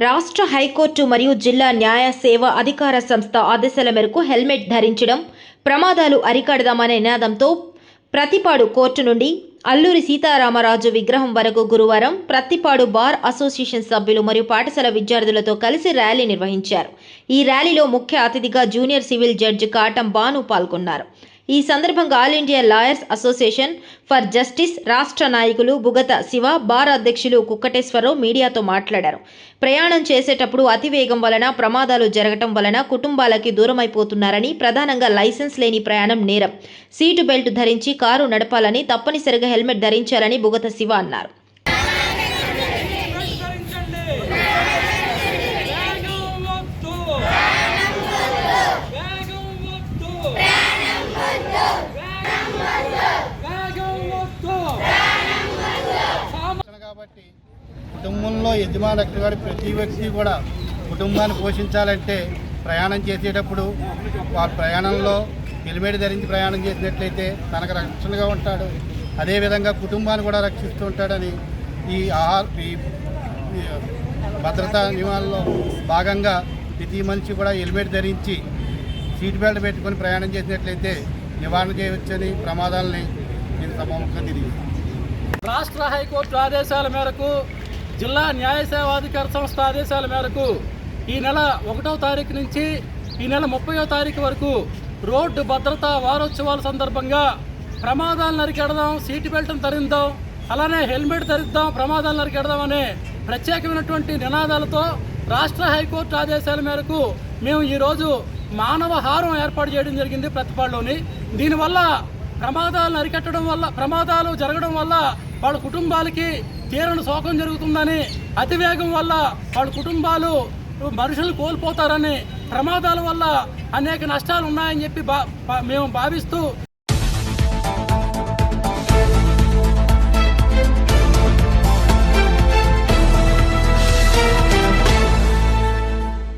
రాష్ట్ర హైకోర్టు మరియు జిల్లా న్యాయ సేవ అధికార సంస్థ ఆదేశాల మేరకు హెల్మెట్ ధరించడం ప్రమాదాలు అరికడదామనే నినాదంతో ప్రతిపాడు కోర్టు నుండి అల్లూరి సీతారామరాజు విగ్రహం వరకు గురువారం ప్రతిపాడు బార్ అసోసియేషన్ సభ్యులు మరియు పాఠశాల విద్యార్థులతో కలిసి ర్యాలీ నిర్వహించారు. ఈ ర్యాలీలో ముఖ్య అతిథిగా junior civil judge Katam Banu పాల్గొన్నారు. ఈ సందర్భంగా all India lawyers association for justice రాష్ట్ర నాయకులు బుగత శివ, బార్ అధ్యక్షులు కుక్కటేశ్వరరావు మీడియాతో మాట్లాడారు. ప్రయాణం చేసేటప్పుడు అతివేగం వలన ప్రమాదాలు జరగటం వలన కుటుంబాలకి దూరమైపోతున్నారని, ప్రధానంగా లైసెన్స్ లేని ప్రయాణం నేరం, సీటు బెల్ట్ ధరించి కారు నడపాలని, తప్పనిసరిగా హెల్మెట్ ధరించాలని బుగత శివ అన్నారు. కాబట్టి కుటుంబంలో యజమాని ప్రతి వ్యక్తి కూడా కుటుంబాన్ని పోషించాలంటే ప్రయాణం చేసేటప్పుడు వారి ప్రయాణంలో హెల్మెట్ ధరించి ప్రయాణం చేసినట్లయితే తనకు రక్షణగా ఉంటాడు, అదేవిధంగా కుటుంబాన్ని కూడా రక్షిస్తూ ఉంటాడని ఈ భద్రతా నియమాల్లో భాగంగా ప్రతి మనిషి కూడా హెల్మెట్ ధరించి సీట్ బెల్ట్ పెట్టుకొని ప్రయాణం చేసినట్లయితే నివారణ చేయవచ్చని ప్రమాదాలని నేను సభాముఖంగా తెలియదు. రాష్ట్ర హైకోర్టు ఆదేశాల మేరకు, జిల్లా న్యాయ సేవాధికార సంస్థ ఆదేశాల మేరకు ఈ నెల 1వ తారీఖు నుంచి ఈ నెల 30వ తారీఖు వరకు రోడ్డు భద్రతా వారోత్సవాల సందర్భంగా ప్రమాదాలను అరికెడదాం, సీటు బెల్ట్ను ధరిద్దాం, అలానే హెల్మెట్ ధరిద్దాం, ప్రమాదాలను అరికెడదాం అనే ప్రత్యేకమైనటువంటి నినాదాలతో రాష్ట్ర హైకోర్టు ఆదేశాల మేరకు మేము ఈరోజు మానవ హారం ఏర్పాటు చేయడం జరిగింది ప్రతిపాడులోని. దీనివల్ల ప్రమాదాలను అరికట్టడం వల్ల, ప్రమాదాలు జరగడం వల్ల వాళ్ళ కుటుంబాలకి తీరని శోకం జరుగుతుందని, అతివేగం వల్ల వాళ్ళ కుటుంబాలు మనుషులు కోల్పోతారని, ప్రమాదాల వల్ల అనేక నష్టాలు ఉన్నాయని చెప్పి మేము భావిస్తూ